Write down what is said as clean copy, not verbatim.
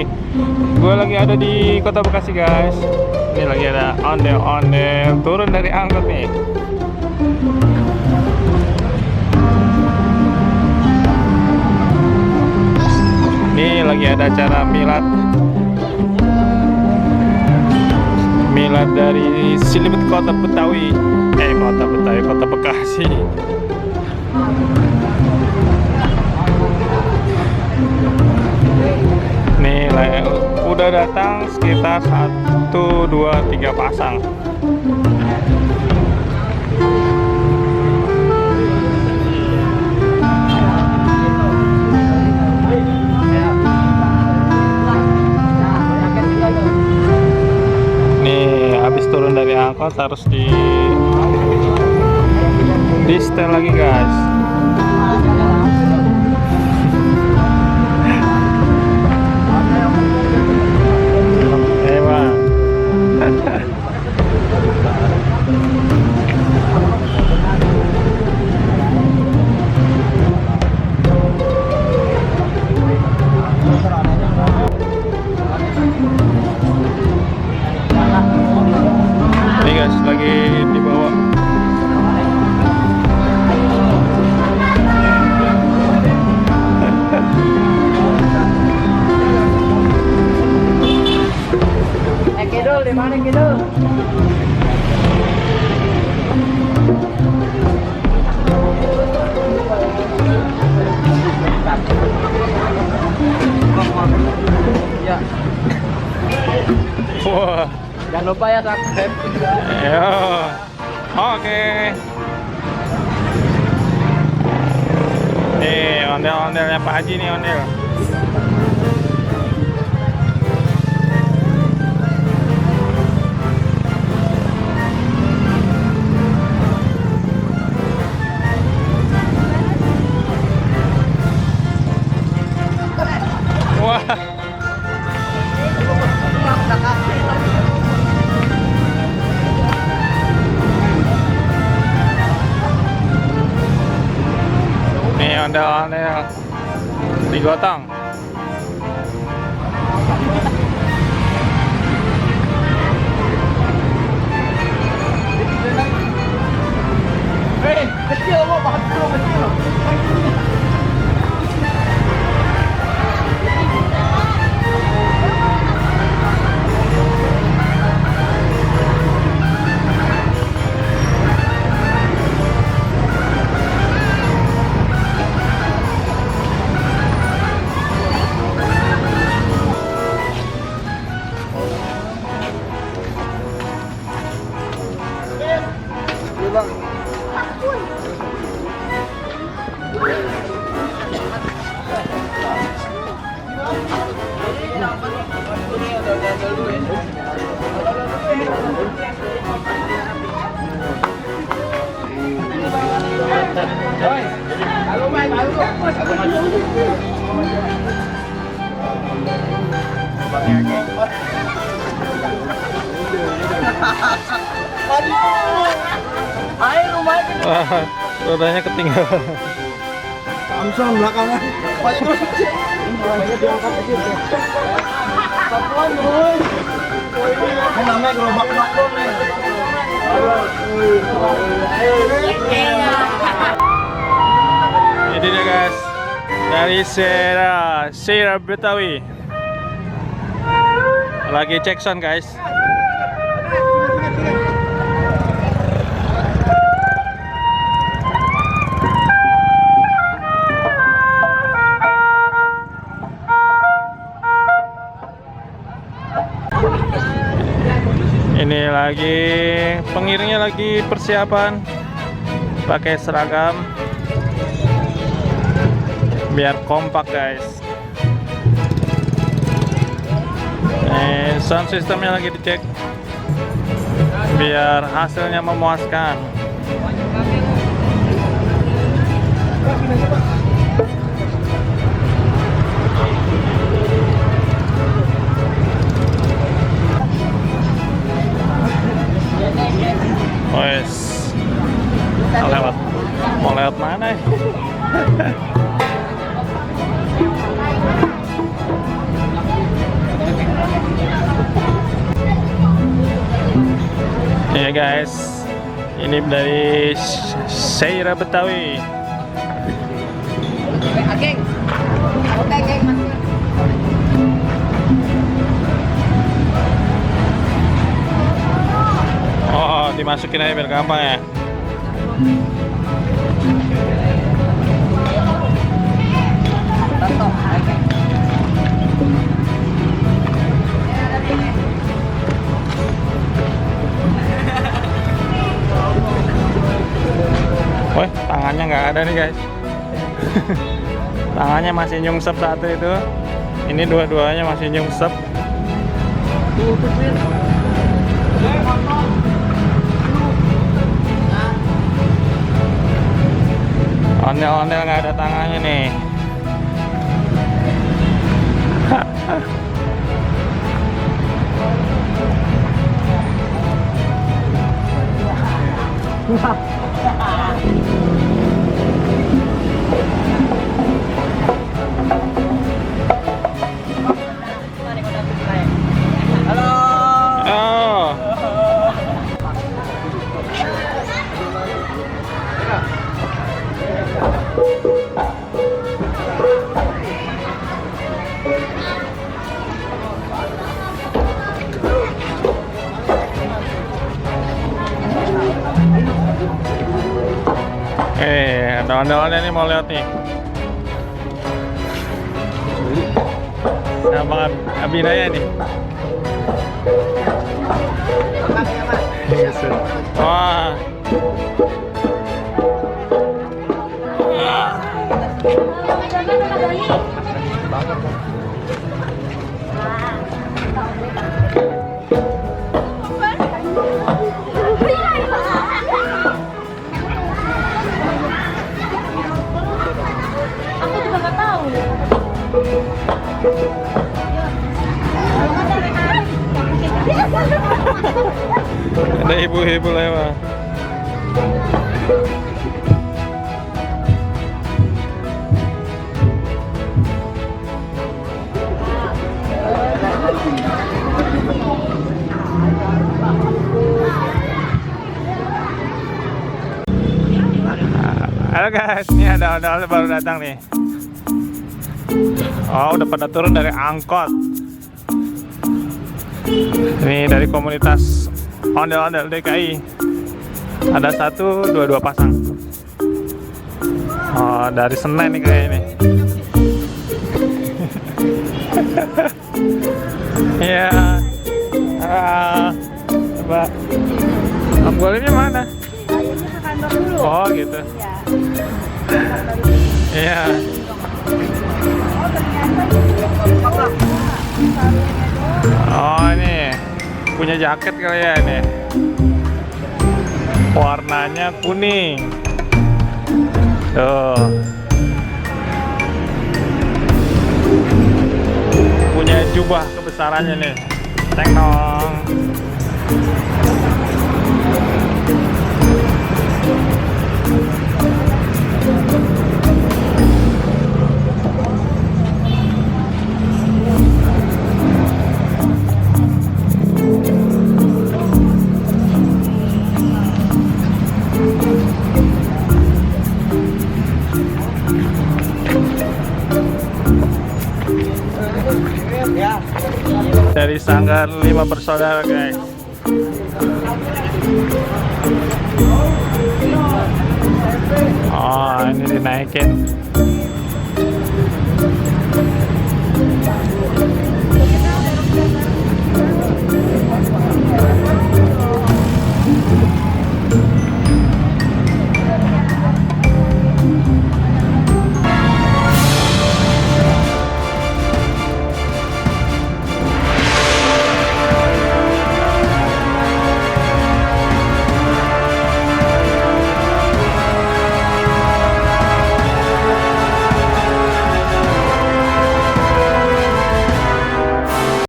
Nih, gue lagi ada di Kota Bekasi guys. Ini lagi ada ondel-ondel turun dari angkot nih. Ini lagi ada acara milad dari Silebet Kota Betawi. Kota Bekasi. Nih udah datang sekitar 1, 2, 3 pasang. Nih habis turun dari angkot harus di setel lagi guys. Ini guys lagi dibawa. Kidul, di mana Kidul? Ya. Wah. Jangan lupa ya subscribe. Ya. Oke. Nih ondel-ondelnya Pak Haji nih ondel. Wah. Nih ondel-ondel digotong. Kecil kok, kecil. Ayo rumahnya. Wah, rodanya ketinggalan. Samsung belakangan. Banyak diangkat aja. Satuan terus. Ini namanya gerobak bakso nih. Ini dia guys, dari Sera Betawi. Lagi cek sound guys. Ini lagi pengiringnya lagi persiapan pakai seragam biar kompak guys. Sound sistemnya lagi dicek biar hasilnya memuaskan. Wes, mau lewat mana? Ya guys, ini dari Seira Betawi. Geng. Oke, geng, Mas. Oh, dimasukin aja biar gampang ya. Wah, tangannya nggak ada nih guys. Tangannya masih nyungsep satu itu. Ini dua-duanya masih nyungsep. Ondel-ondel nggak ada tangannya nih. Oh. Ada ondel-ondel nih mau lihat nih. Sama Abinaya nih. Wah. Aku juga nggak tahu. Ada ibu-ibu lewat. Halo guys, ini ada ondel-ondel baru datang nih. Oh, udah pada turun dari angkot. Ini dari komunitas ondel-ondel DKI. Ada 1, 2 pasang. Oh, dari Senen nih kayaknya nih. Iya. Coba. Om Golimnya mana? Ke kantor dulu. Oh, gitu. Iya. Oh, ini punya jaket kali ya ini. Warnanya kuning. Tuh. Punya jubah kebesarannya nih. Tengnong. Dari Sanggar 5 Bersaudara guys. Oh, ini dinaikin.